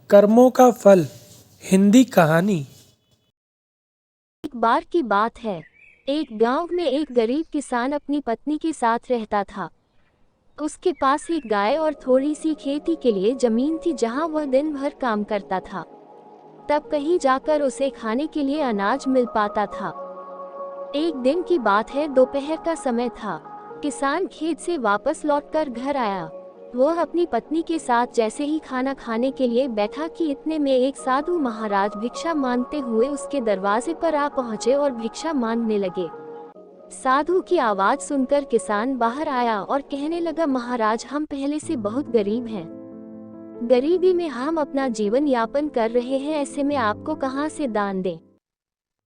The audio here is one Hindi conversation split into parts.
कर्मों का फल। हिंदी कहानी। एक बार की बात है। एक गांव में एक गरीब किसान अपनी पत्नी के साथ रहता था। उसके पास एक गाय और थोड़ी सी खेती के लिए जमीन थी जहां वह दिन भर काम करता था। तब कहीं जाकर उसे खाने के लिए अनाज मिल पाता था। एक दिन की बात है, दोपहर का समय था। किसान खेत से वापस लौटकर घर आया। वह अपनी पत्नी के साथ जैसे ही खाना खाने के लिए बैठा कि इतने में एक साधु महाराज भिक्षा मांगते हुए उसके दरवाजे पर आ पहुंचे और भिक्षा मांगने लगे। साधु की आवाज सुनकर किसान बाहर आया और कहने लगा, महाराज, हम पहले से बहुत गरीब हैं। गरीबी में हम अपना जीवन यापन कर रहे हैं, ऐसे में आपको कहां से दान दें?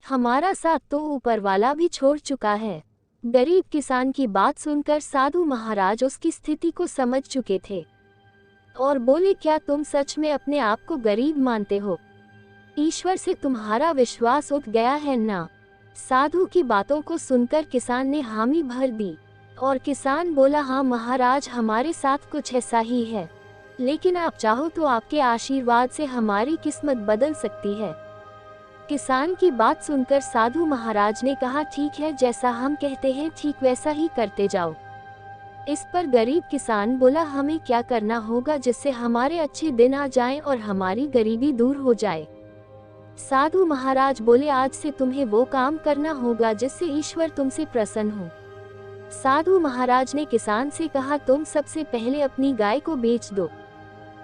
हमारा साथ तो ऊपर वाला भी छोड़ चुका है। गरीब किसान की बात सुनकर साधु महाराज उसकी स्थिति को समझ चुके थे और बोले, क्या तुम सच में अपने आप को गरीब मानते हो? ईश्वर से तुम्हारा विश्वास उठ गया है ना? साधु की बातों को सुनकर किसान ने हामी भर दी और किसान बोला, हाँ महाराज, हमारे साथ कुछ ऐसा ही है, लेकिन आप चाहो तो आपके आशीर्वाद से हमारी किस्मत बदल सकती है। किसान की बात सुनकर साधु महाराज ने कहा, ठीक है, जैसा हम कहते हैं ठीक वैसा ही करते जाओ। इस पर गरीब किसान बोला, हमें क्या करना होगा जिससे हमारे अच्छे दिन आ जाएं और हमारी गरीबी दूर हो जाए? साधु महाराज बोले, आज से तुम्हें वो काम करना होगा जिससे ईश्वर तुमसे प्रसन्न हो। साधु महाराज ने किसान से कहा, तुम सबसे पहले अपनी गाय को बेच दो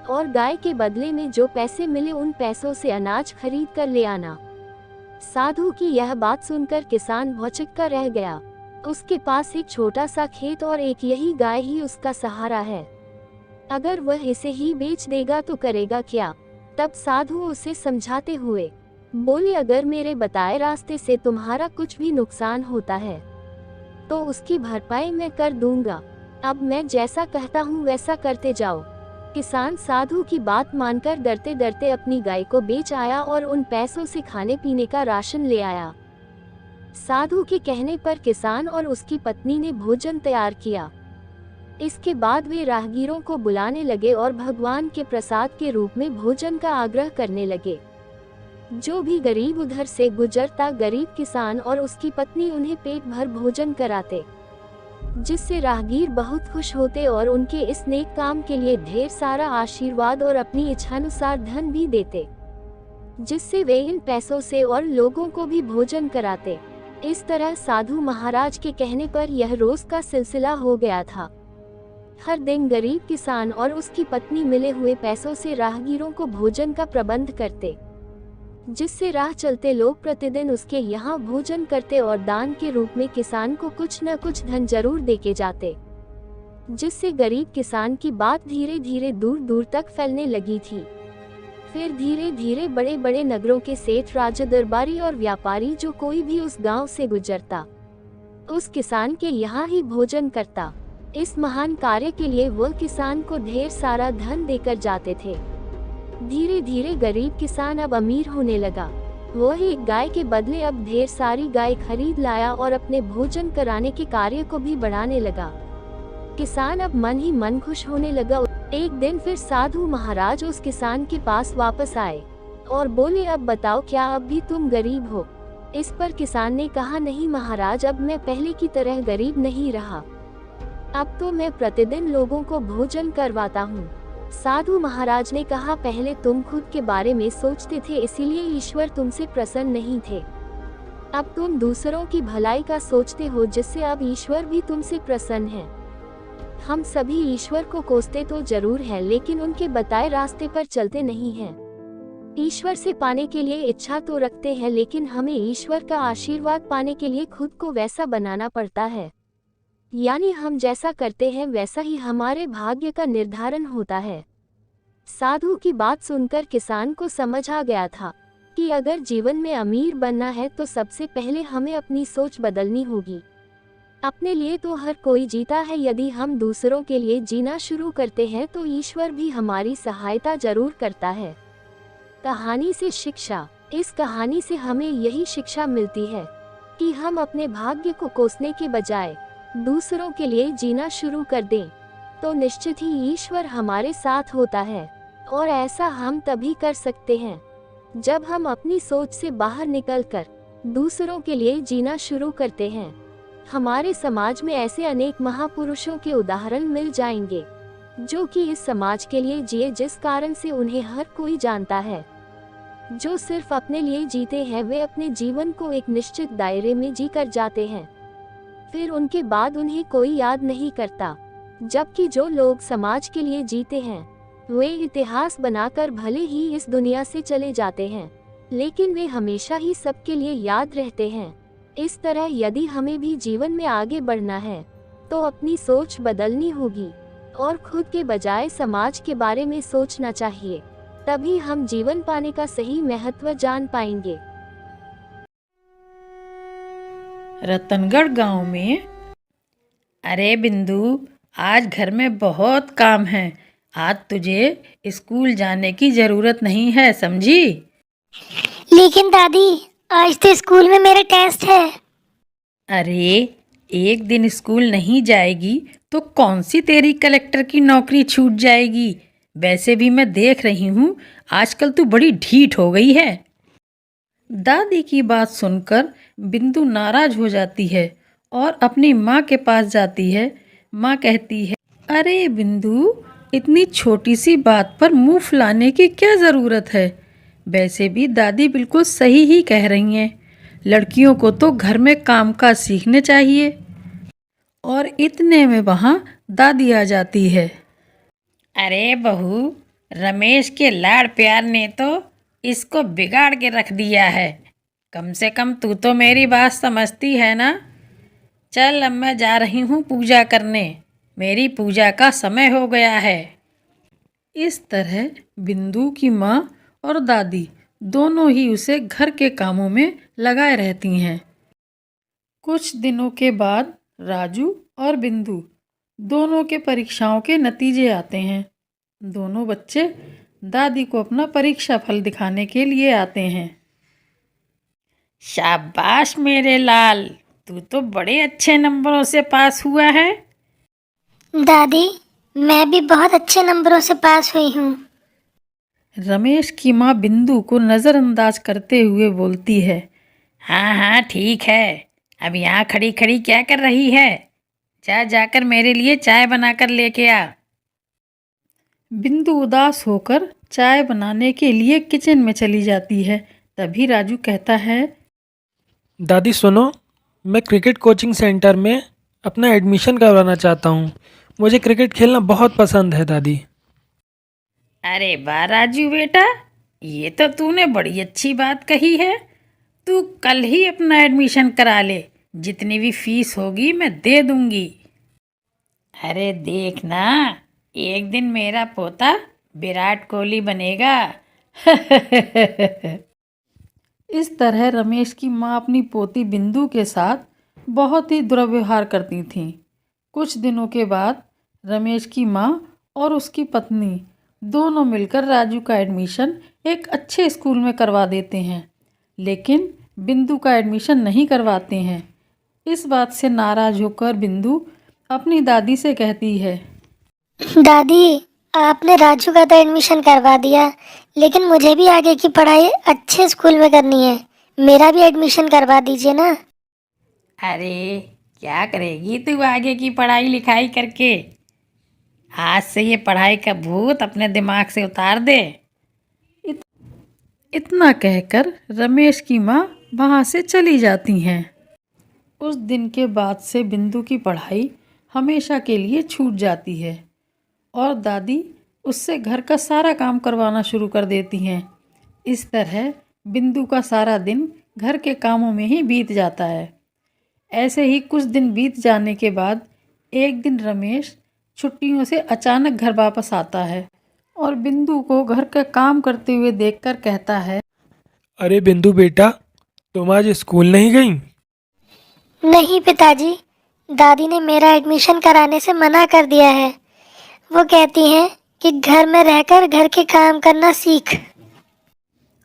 और गाय के बदले में जो पैसे मिले उन पैसों से अनाज खरीद कर ले आना। साधु की यह बात सुनकर किसान भौचक्का रह गया। उसके पास एक छोटा सा खेत और एक यही गाय ही उसका सहारा है। अगर वह इसे ही बेच देगा तो करेगा क्या? तब साधु उसे समझाते हुए बोले, अगर मेरे बताए रास्ते से तुम्हारा कुछ भी नुकसान होता है तो उसकी भरपाई मैं कर दूंगा। अब मैं जैसा कहता हूँ वैसा करते जाओ। किसान साधु की बात मानकर डरते डरते अपनी गाय को बेच आया और उन पैसों से खाने पीने का राशन ले आया। साधु के कहने पर किसान और उसकी पत्नी ने भोजन तैयार किया। इसके बाद वे राहगीरों को बुलाने लगे और भगवान के प्रसाद के रूप में भोजन का आग्रह करने लगे। जो भी गरीब उधर से गुजरता, गरीब किसान और उसकी पत्नी उन्हें पेट भर भोजन कराते, जिससे राहगीर बहुत खुश होते और उनके इस नेक काम के लिए ढेर सारा आशीर्वाद और अपनी इच्छानुसार धन भी देते, जिससे वे इन पैसों से और लोगों को भी भोजन कराते। इस तरह साधु महाराज के कहने पर यह रोज का सिलसिला हो गया था। हर दिन गरीब किसान और उसकी पत्नी मिले हुए पैसों से राहगीरों को भोजन का प्रबंध करते, जिससे राह चलते लोग प्रतिदिन उसके यहाँ भोजन करते और दान के रूप में किसान को कुछ न कुछ धन जरूर देके जाते, जिससे गरीब किसान की बात धीरे धीरे दूर दूर तक फैलने लगी थी। फिर धीरे धीरे बड़े बड़े नगरों के सेठ, राजा, दरबारी और व्यापारी, जो कोई भी उस गांव से गुजरता, उस किसान के यहाँ ही भोजन करता। इस महान कार्य के लिए वह किसान को ढेर सारा धन देकर जाते थे। धीरे धीरे गरीब किसान अब अमीर होने लगा। वह एक गाय के बदले अब ढेर सारी गाय खरीद लाया और अपने भोजन कराने के कार्य को भी बढ़ाने लगा। किसान अब मन ही मन खुश होने लगा। एक दिन फिर साधु महाराज उस किसान के पास वापस आए और बोले, अब बताओ, क्या अब भी तुम गरीब हो? इस पर किसान ने कहा, नहीं महाराज, अब मैं पहले की तरह गरीब नहीं रहा। अब तो मैं प्रतिदिन लोगों को भोजन करवाता हूँ। साधु महाराज ने कहा, पहले तुम खुद के बारे में सोचते थे, इसीलिए ईश्वर तुमसे प्रसन्न नहीं थे। अब तुम दूसरों की भलाई का सोचते हो, जिससे अब ईश्वर भी तुमसे प्रसन्न है। हम सभी ईश्वर को कोसते तो जरूर हैं, लेकिन उनके बताए रास्ते पर चलते नहीं हैं। ईश्वर से पाने के लिए इच्छा तो रखते हैं, लेकिन हमें ईश्वर का आशीर्वाद पाने के लिए खुद को वैसा बनाना पड़ता है। यानी हम जैसा करते हैं वैसा ही हमारे भाग्य का निर्धारण होता है। साधु की बात सुनकर किसान को समझ आ गया था कि अगर जीवन में अमीर बनना है तो सबसे पहले हमें अपनी सोच बदलनी होगी। अपने लिए तो हर कोई जीता है, यदि हम दूसरों के लिए जीना शुरू करते हैं तो ईश्वर भी हमारी सहायता जरूर करता है। कहानी से शिक्षा। इस कहानी से हमें यही शिक्षा मिलती है कि हम अपने भाग्य को कोसने के बजाय दूसरों के लिए जीना शुरू कर दें तो निश्चित ही ईश्वर हमारे साथ होता है। और ऐसा हम तभी कर सकते हैं जब हम अपनी सोच से बाहर निकलकर दूसरों के लिए जीना शुरू करते हैं। हमारे समाज में ऐसे अनेक महापुरुषों के उदाहरण मिल जाएंगे जो कि इस समाज के लिए जिए, जिस कारण से उन्हें हर कोई जानता है। जो सिर्फ अपने लिए जीते हैं वे अपने जीवन को एक निश्चित दायरे में जी कर जाते हैं, फिर उनके बाद उन्हें कोई याद नहीं करता। जबकि जो लोग समाज के लिए जीते हैं वे इतिहास बनाकर भले ही इस दुनिया से चले जाते हैं, लेकिन वे हमेशा ही सबके लिए याद रहते हैं। इस तरह यदि हमें भी जीवन में आगे बढ़ना है तो अपनी सोच बदलनी होगी और खुद के बजाय समाज के बारे में सोचना चाहिए। तभी हम जीवन पाने का सही महत्व जान पाएंगे। रतनगढ़ गांव में, अरे बिंदु, आज घर में बहुत काम है। आज तुझे स्कूल जाने की जरूरत नहीं है, समझी? लेकिन दादी, आज तो स्कूल में मेरा टेस्ट है। अरे, एक दिन स्कूल नहीं जाएगी तो कौन सी तेरी कलेक्टर की नौकरी छूट जाएगी। वैसे भी मैं देख रही हूँ आजकल तू बड़ी ढीठ हो गई है। दादी की बात सुनकर बिंदु नाराज हो जाती है और अपनी माँ के पास जाती है। माँ कहती है, अरे बिंदु, इतनी छोटी सी बात पर मुंह फुलाने की क्या ज़रूरत है। वैसे भी दादी बिल्कुल सही ही कह रही हैं। लड़कियों को तो घर में कामकाज सीखने चाहिए। और इतने में वहाँ दादी आ जाती है। अरे बहू, रमेश के लाड़ प्यार ने तो इसको बिगाड़ के रख दिया है। कम से कम तू तो मेरी बात समझती है ना। चल, अब मैं जा रही हूँ पूजा करने। मेरी पूजा का समय हो गया है। इस तरह बिंदु की माँ और दादी दोनों ही उसे घर के कामों में लगाए रहती हैं। कुछ दिनों के बाद राजू और बिंदु दोनों के परीक्षाओं के नतीजे आते हैं। दोनों बच्चे दादी को अपना परीक्षा फल दिखाने के लिए आते हैं। शाबाश मेरे लाल, तू तो बड़े अच्छे नंबरों से पास हुआ है। दादी, मैं भी बहुत अच्छे नंबरों से पास हुई हूँ। रमेश की माँ बिंदु को नज़रअंदाज करते हुए बोलती है, हाँ हाँ ठीक है। अब यहाँ खड़ी खड़ी क्या कर रही है? जाकर मेरे लिए चाय बनाकर लेके आ। बिंदु उदास होकर चाय बनाने के लिए किचन में चली जाती है। तभी राजू कहता है, दादी सुनो, मैं क्रिकेट कोचिंग सेंटर में अपना एडमिशन करवाना चाहता हूँ। मुझे क्रिकेट खेलना बहुत पसंद है दादी। अरे वाह राजू बेटा, ये तो तूने बड़ी अच्छी बात कही है। तू कल ही अपना एडमिशन करा ले। जितनी भी फीस होगी मैं दे दूंगी। अरे देखना, एक दिन मेरा पोता विराट कोहली बनेगा। इस तरह रमेश की माँ अपनी पोती बिंदु के साथ बहुत ही दुर्व्यवहार करती थीं। कुछ दिनों के बाद रमेश की माँ और उसकी पत्नी दोनों मिलकर राजू का एडमिशन एक अच्छे स्कूल में करवा देते हैं, लेकिन बिंदु का एडमिशन नहीं करवाते हैं। इस बात से नाराज होकर बिंदु अपनी दादी से कहती है, दादी, आपने राजू का तो एडमिशन करवा दिया, लेकिन मुझे भी आगे की पढ़ाई अच्छे स्कूल में करनी है। मेरा भी एडमिशन करवा दीजिए ना। अरे क्या करेगी तू आगे की पढ़ाई लिखाई करके? आज से ये पढ़ाई का भूत अपने दिमाग से उतार दे। इतना कहकर रमेश की माँ वहाँ से चली जाती हैं। उस दिन के बाद से बिंदु की पढ़ाई हमेशा के लिए छूट जाती है और दादी उससे घर का सारा काम करवाना शुरू कर देती हैं। इस तरह बिंदु का सारा दिन घर के कामों में ही बीत जाता है। ऐसे ही कुछ दिन बीत जाने के बाद एक दिन रमेश छुट्टियों से अचानक घर वापस आता है और बिंदु को घर का काम करते हुए देखकर कहता है, अरे बिंदु बेटा, तुम आज स्कूल नहीं गई? नहीं पिताजी, दादी ने मेरा एडमिशन कराने से मना कर दिया है। वो कहती हैं कि घर में रहकर घर के काम करना सीख।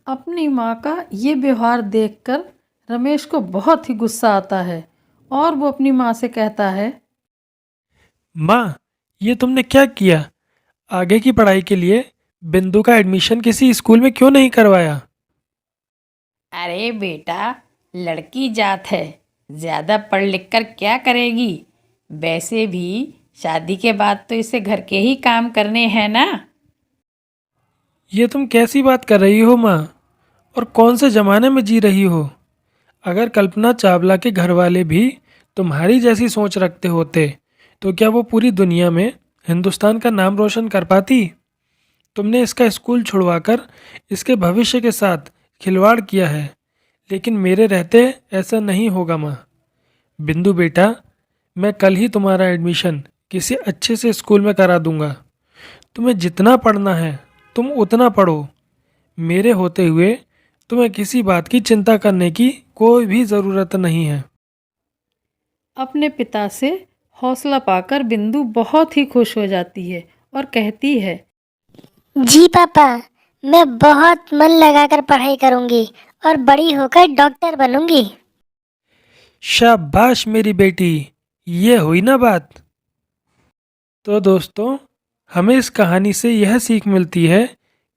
अपनी माँ का ये व्यवहार देखकर रमेश को बहुत ही गुस्सा आता है और वो अपनी माँ से कहता है, माँ, ये तुमने क्या किया? आगे की पढ़ाई के लिए बिंदु का एडमिशन किसी स्कूल में क्यों नहीं करवाया? अरे बेटा, लड़की जात है, ज़्यादा पढ़ लिख कर क्या करेगी? वैसे भी शादी के बाद तो इसे घर के ही काम करने हैं ना। ये तुम कैसी बात कर रही हो माँ? और कौन से ज़माने में जी रही हो? अगर कल्पना चावला के घर वाले भी तुम्हारी जैसी सोच रखते होते तो क्या वो पूरी दुनिया में हिंदुस्तान का नाम रोशन कर पाती? तुमने इसका स्कूल छुड़वाकर इसके भविष्य के साथ खिलवाड़ किया है, लेकिन मेरे रहते ऐसा नहीं होगा माँ। बिंदु बेटा, मैं कल ही तुम्हारा एडमिशन किसी अच्छे से स्कूल में करा दूंगा। तुम्हें जितना पढ़ना है तुम उतना पढ़ो। मेरे होते हुए तुम्हें किसी बात की चिंता करने की कोई भी ज़रूरत नहीं है। अपने पिता से हौसला पाकर बिंदु बहुत ही खुश हो जाती है और कहती है, जी पापा, मैं बहुत मन लगाकर पढ़ाई करूंगी और बड़ी होकर डॉक्टर बनूंगी। शाबाश मेरी बेटी, ये हुई ना बात। तो दोस्तों, हमें इस कहानी से यह सीख मिलती है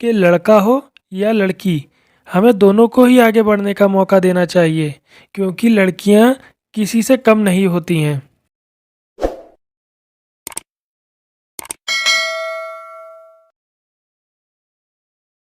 कि लड़का हो या लड़की, हमें दोनों को ही आगे बढ़ने का मौका देना चाहिए, क्योंकि लड़कियां किसी से कम नहीं होती हैं।